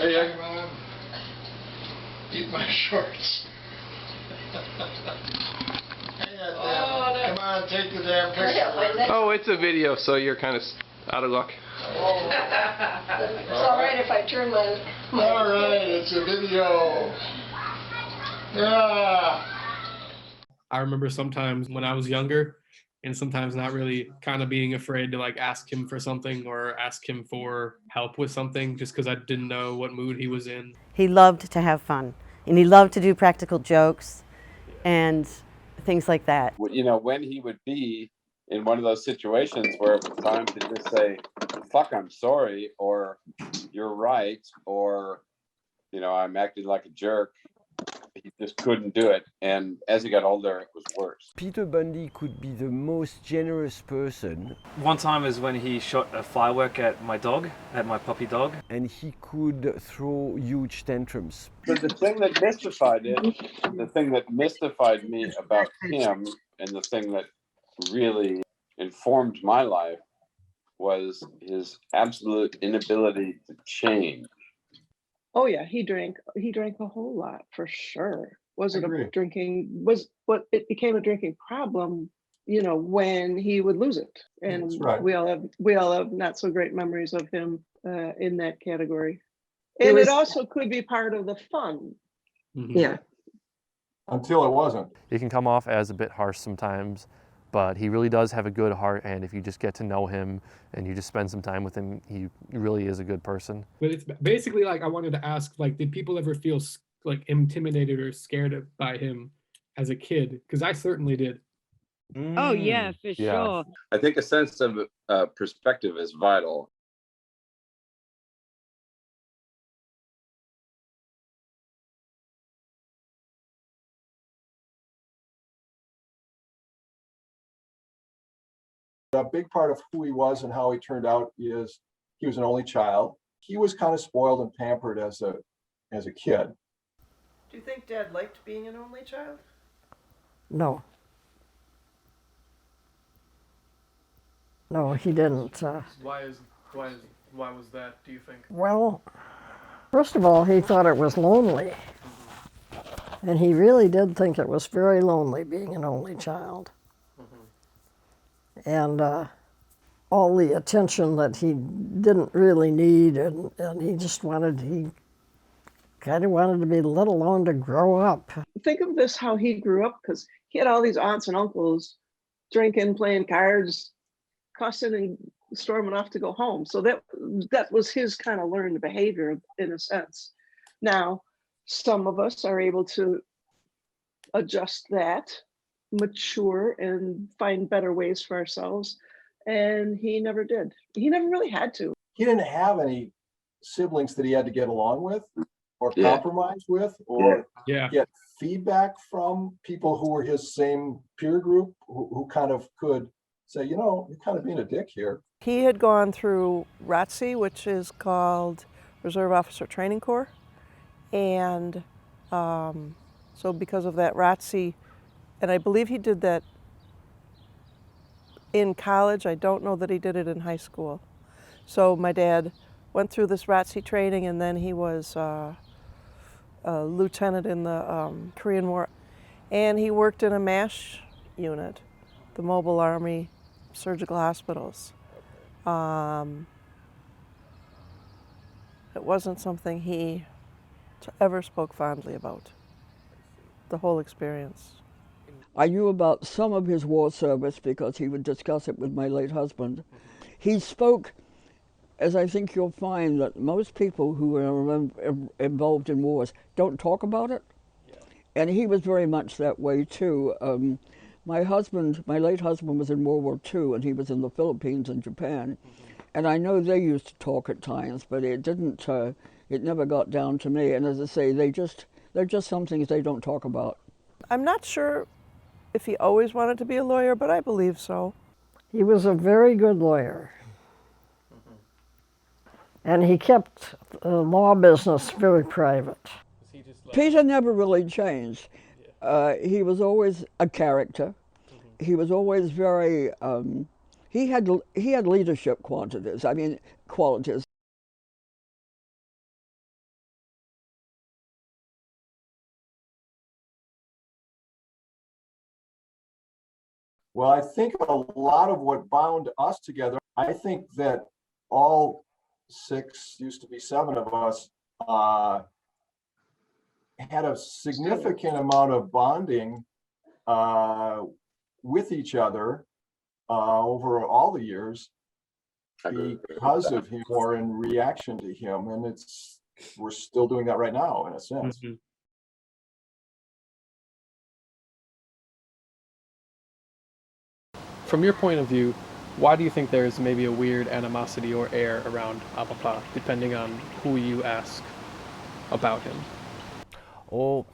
Hey, young man, eat my shorts. Come on, take the damn picture. Oh, it's a video, so you're kind of out of luck. Oh. It's all right if I turn my... All right, it's a video. Yeah. I remember sometimes when I was younger, and sometimes not really, kind of being afraid to like ask him for something or ask him for help with something just because I didn't know what mood he was in. He loved to have fun, and he loved to do practical jokes and things like that. You know, when he would be in one of those situations where it was time to just say, fuck, I'm sorry, or you're right, or, you know, I'm acting like a jerk, he just couldn't do it. And as he got older, it was worse. Peter Bundy could be the most generous person. One time is when he shot a firework at my dog, at my puppy dog. And he could throw huge tantrums. But the thing that mystified me about him, and the thing that really informed my life, was his absolute inability to change. Oh yeah, he drank a whole lot for sure. It became a drinking problem, you know, when he would lose it. And right. we all have not so great memories of him in that category. And it also could be part of the fun. Mm-hmm. Yeah. Until it wasn't. He can come off as a bit harsh sometimes, but he really does have a good heart, and if you just get to know him and you just spend some time with him, he really is a good person. But it's basically like I wanted to ask, like, did people ever feel like intimidated or scared by him as a kid? Because I certainly did. Oh yeah, for sure. I think a sense of perspective is vital. A big part of who he was and how he turned out is he was an only child. He was kind of spoiled and pampered as a kid. Do you think Dad liked being an only child? No. No, he didn't. Why was that, do you think? Well, first of all, he thought it was lonely. And he really did think it was very lonely being an only child. And all the attention that he didn't really need, and he kind of wanted to be let alone to grow up. Think of this, how he grew up, because he had all these aunts and uncles drinking, playing cards, cussing and storming off to go home. So that was his kind of learned behavior in a sense. Now, some of us are able to adjust that, mature, and find better ways for ourselves. And he never did. He never really had to. He didn't have any siblings that he had to get along with or compromise with or get feedback from people who were his same peer group who kind of could say, you know, you're kind of being a dick here. He had gone through ROTC, which is called Reserve Officer Training Corps. And so because of that ROTC, and I believe he did that in college. I don't know that he did it in high school. So my dad went through this ROTC training, and then he was a lieutenant in the Korean War. And he worked in a MASH unit, the Mobile Army Surgical Hospitals. It wasn't something he ever spoke fondly about, the whole experience. I knew about some of his war service because he would discuss it with my late husband. He spoke, as I think you'll find, that most people who are involved in wars don't talk about it. And he was very much that way too. My late husband was in World War II, and he was in the Philippines and Japan. And I know they used to talk at times, but it didn't. It never got down to me. And as I say, they're just some things they don't talk about. I'm not sure if he always wanted to be a lawyer, but I believe so. He was a very good lawyer. And he kept the law business very private. Peter never really changed. He was always a character. He was always very, he had leadership qualities. Well, I think a lot of what bound us together, I think that all 6, used to be 7 of us, had a significant amount of bonding with each other over all the years because of him or in reaction to him. And we're still doing that right now in a sense. Mhm. From your point of view, why do you think there's maybe a weird animosity or air around Apapa, depending on who you ask about him? Oh,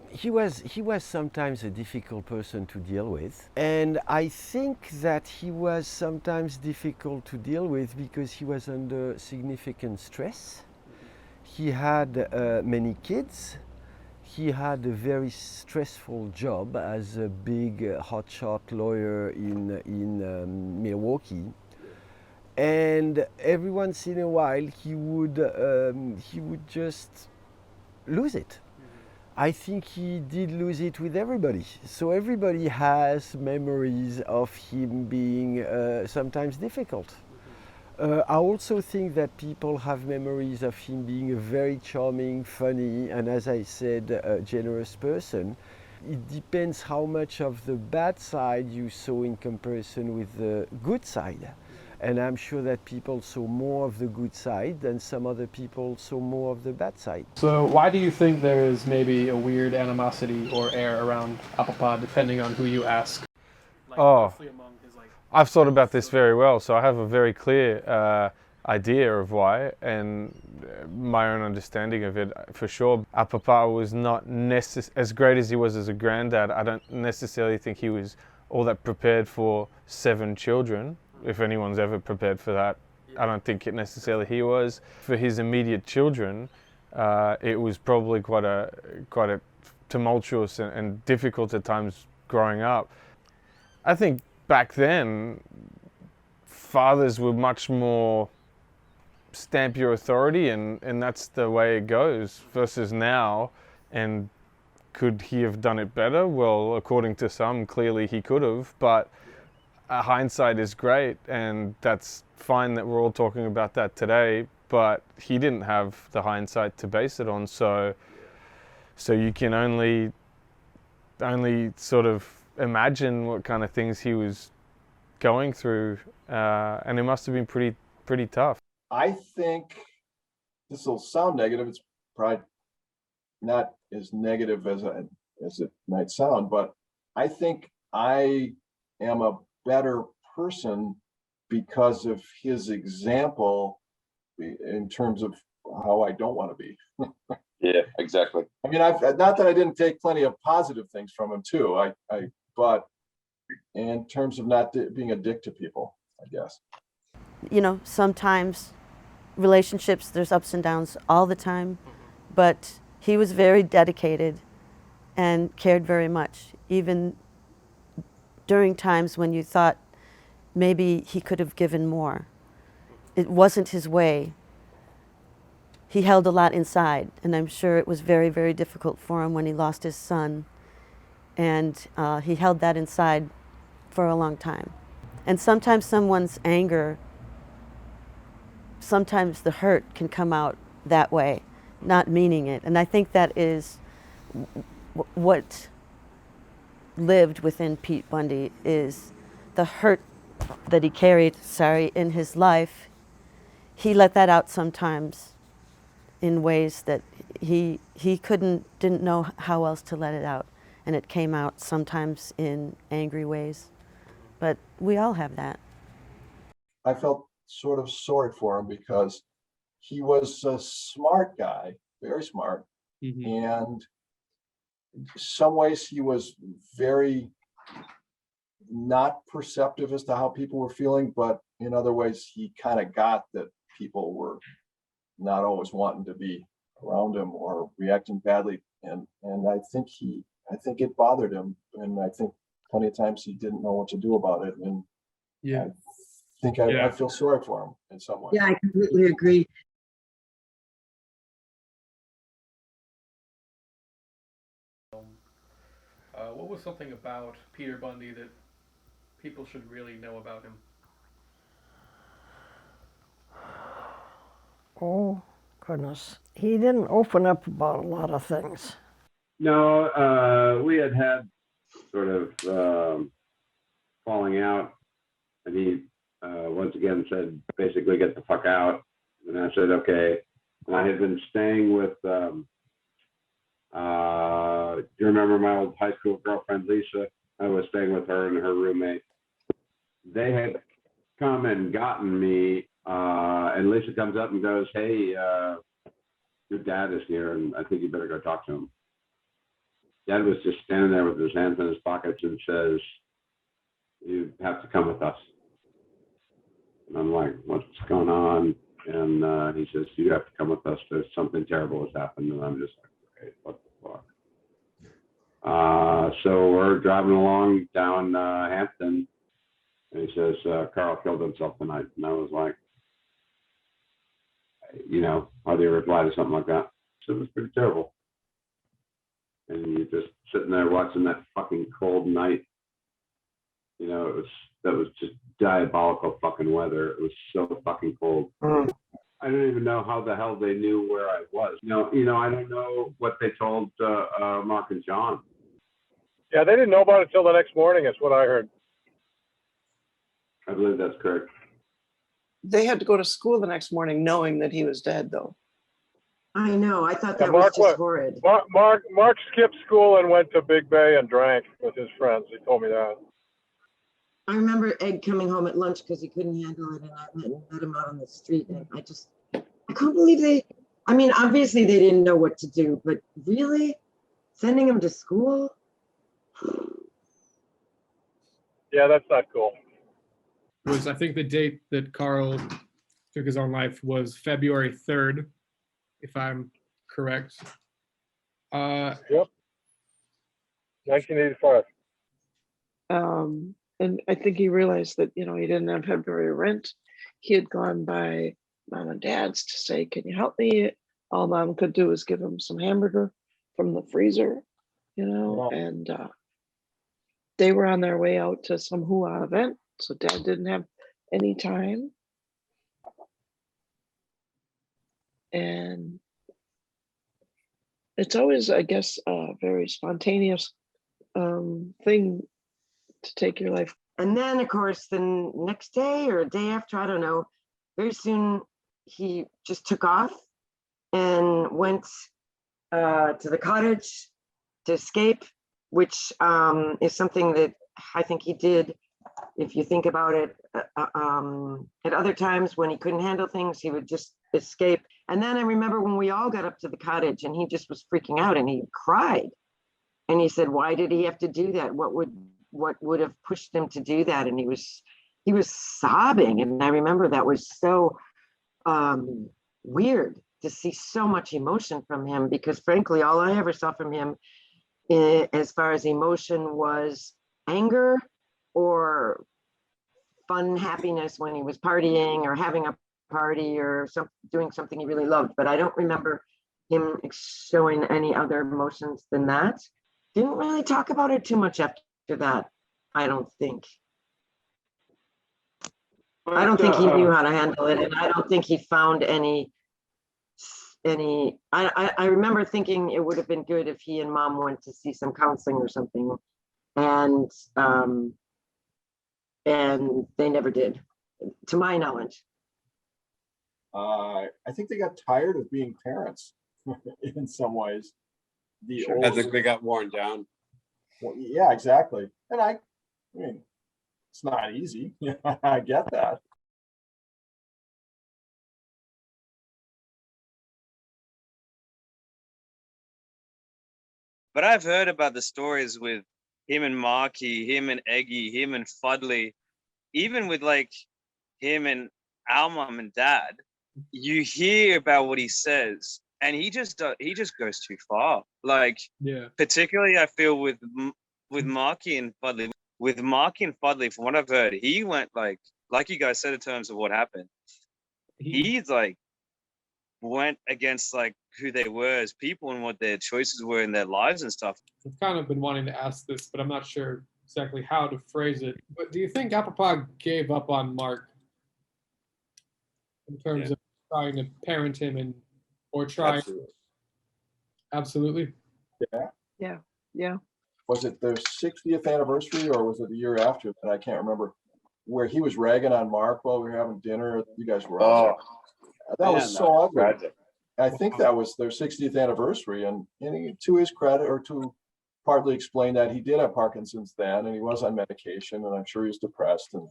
he was sometimes a difficult person to deal with, and I think that he was sometimes difficult to deal with because he was under significant stress. He had many kids. He had a very stressful job as a big hotshot lawyer in Milwaukee, and every once in a while he would just lose it. I think he did lose it with everybody. So everybody has memories of him being sometimes difficult. I also think that people have memories of him being a very charming, funny, and as I said, a generous person. It depends how much of the bad side you saw in comparison with the good side. And I'm sure that people saw more of the good side and some other people saw more of the bad side. So why do you think there is maybe a weird animosity or air around Apapa, depending on who you ask? I've thought about this very well, so I have a very clear idea of why, and my own understanding of it for sure. Apapa was not as great as he was as a granddad. I don't necessarily think he was all that prepared for 7 children. If anyone's ever prepared for that, I don't think it necessarily he was. For his immediate children, it was probably quite a tumultuous and difficult at times growing up. I think back then, fathers were much more stamp your authority and that's the way it goes versus now. And could he have done it better? Well, according to some, clearly he could have, but hindsight is great and that's fine that we're all talking about that today, but he didn't have the hindsight to base it on, so you can only sort of imagine what kind of things he was going through, and it must have been pretty tough. I think this will sound negative. It's probably not as negative as it might sound, but I think I am a better person because of his example in terms of how I don't want to be. Yeah, exactly. I mean, I've not that I didn't take plenty of positive things from him too. But in terms of not being a dick to people, I guess. You know, sometimes relationships, there's ups and downs all the time, but he was very dedicated and cared very much, even during times when you thought maybe he could have given more. It wasn't his way. He held a lot inside, and I'm sure it was very, very difficult for him when he lost his son. And he held that inside for a long time. And sometimes someone's anger, sometimes the hurt can come out that way, not meaning it. And I think that is what lived within Pete Bundy, is the hurt that he carried, in his life. He let that out sometimes in ways that he didn't know how else to let it out. And it came out sometimes in angry ways. But we all have that. I felt sort of sorry for him because he was a smart guy, very smart. Mm-hmm. And in some ways he was very not perceptive as to how people were feeling, but in other ways he kind of got that people were not always wanting to be around him or reacting badly. And I think it bothered him. And I think plenty of times he didn't know what to do about it. And yeah, I think I feel sorry for him in some way. Yeah, I completely agree. What was something about Peter Bundy that people should really know about him? Oh, goodness. He didn't open up about a lot of things. No, we had sort of falling out, and he once again said, basically, get the fuck out. And I said, okay. And I had been staying with, do you remember my old high school girlfriend, Lisa? I was staying with her and her roommate. They had come and gotten me, and Lisa comes up and goes, hey, your dad is here, and I think you better go talk to him. Dad was just standing there with his hands in his pockets and says, you have to come with us. And I'm like, what's going on? And he says, you have to come with us. There's something terrible has happened. And I'm just like, okay, what the fuck? So we're driving along down Hampton, and he says, Carl killed himself tonight. And I was like, how do you reply to something like that? So it was pretty terrible. And you're just sitting there watching that fucking cold night. That was just diabolical fucking weather. It was so fucking cold. I don't even know how the hell they knew where I was. I don't know what they told Mark and John. Yeah, they didn't know about it till the next morning. That's what I heard. I believe that's correct. They had to go to school the next morning knowing that he was dead, though. I know. I thought that was just horrid. Mark skipped school and went to Big Bay and drank with his friends. He told me that. I remember Ed coming home at lunch because he couldn't handle it, and I met him out on the street, and I couldn't believe obviously they didn't know what to do, but really? Sending him to school? Yeah, that's not cool. I think the date that Carl took his own life was February 3rd, if I'm correct. Yep. 1985. And I think he realized that, he didn't have February rent. He had gone by mom and dad's to say, can you help me? All mom could do was give him some hamburger from the freezer, and they were on their way out to some hoo-ha event. So dad didn't have any time. And it's always, I guess, a very spontaneous thing to take your life. And then, of course, the next day or a day after, I don't know, very soon he just took off and went to the cottage to escape, which is something that I think he did. If you think about it, at other times when he couldn't handle things, he would just escape. And then I remember when we all got up to the cottage and he just was freaking out and he cried. And he said, why did he have to do that? What would have pushed him to do that? And he was sobbing. And I remember that was so weird to see so much emotion from him, because frankly, all I ever saw from him as far as emotion was anger or fun happiness when he was partying or having a party or doing something he really loved. But I don't remember him showing any other emotions than that. Didn't really talk about it too much after that, I don't think. I don't think he knew how to handle it, and I don't think he found any. I remember thinking it would have been good if he and mom went to see some counseling or something, and they never did, to my knowledge. I think they got tired of being parents in some ways. I think they got worn down. Well, yeah, exactly. And I mean, it's not easy. I get that. But I've heard about the stories with him and Marky, him and Eggy, him and Fuddley, even with like him and our mom and dad. You hear about what he says, and he just goes too far. Like, yeah. Particularly, I feel with Marky and Fuddley. With Marky and Fuddley, from what I've heard, he went like you guys said in terms of what happened. He's like went against like who they were as people and what their choices were in their lives and stuff. I've kind of been wanting to ask this, but I'm not sure exactly how to phrase it, but do you think Apapa gave up on Mark in terms of trying to parent him or trying? Absolutely. Yeah. Yeah. Was it their 60th anniversary or was it the year after that? I can't remember. Where he was ragging on Mark while we were having dinner. You guys were all that was so ugly. Tragic. I think that was their 60th anniversary, and to his credit, or to partly explain that, he did have Parkinson's then, and he was on medication, and I'm sure he's depressed and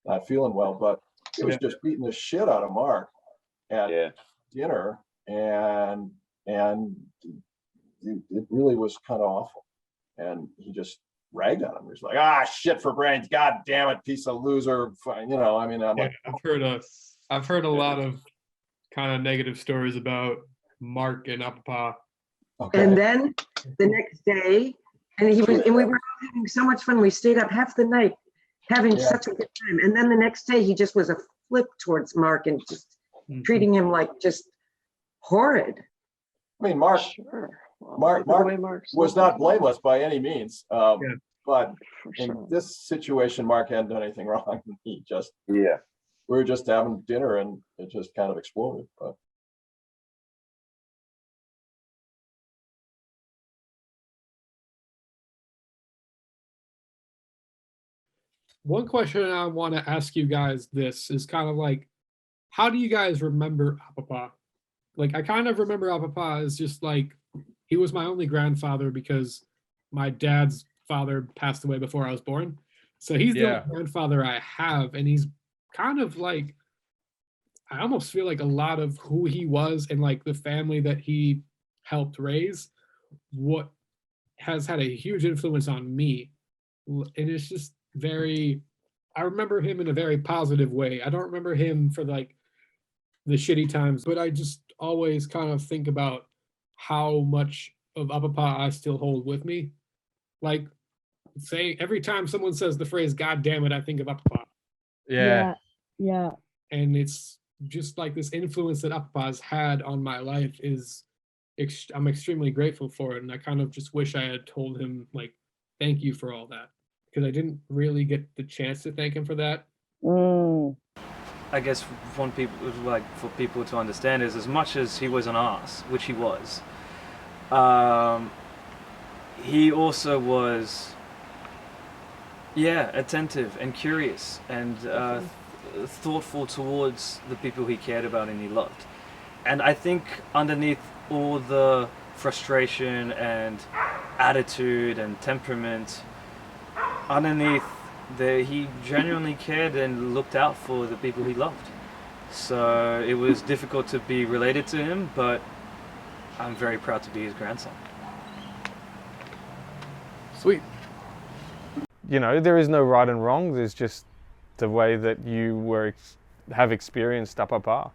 not feeling well. But he was just beating the shit out of Mark at dinner, and it really was kind of awful. And he just ragged on him. He was like, shit for brains, God damn it, piece of loser. I mean, I'm like, I've heard a lot of kind of negative stories about Mark and Apapa. Okay. And then the next day, and we were having so much fun. We stayed up half the night having such a good time. And then the next day, he just was a flip towards Mark and just treating him like just horrid. I mean, Mark was not blameless by any means. But in this situation, Mark hadn't done anything wrong. He just, we were just having dinner and it just kind of exploded. But one question I want to ask you guys this is kind of like, how do you guys remember Apapa? Like, I kind of remember Apapa as just like, he was my only grandfather because my dad's father passed away before I was born. So he's the only grandfather I have. And he's kind of like, I almost feel like a lot of who he was and like the family that he helped raise, what has had a huge influence on me. And it's just I remember him in a very positive way. I don't remember him for like the shitty times, but I just always kind of think about how much of Apapa I still hold with me. Like, say every time someone says the phrase "God damn it," I think of Apapa. Yeah. And it's just like this influence that Apapa's had on my life I'm extremely grateful for it, and I kind of just wish I had told him like, thank you for all that, because I didn't really get the chance to thank him for that. I guess for people to understand is, as much as he was an ass, which he was, he also was attentive and curious and thoughtful towards the people he cared about and he loved. And I think underneath all the frustration and attitude and temperament, underneath he genuinely cared and looked out for the people he loved. So it was difficult to be related to him, but I'm very proud to be his grandson. Sweet. There is no right and wrong. There's just the way that you have experienced Apapa.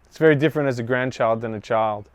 It's very different as a grandchild than a child.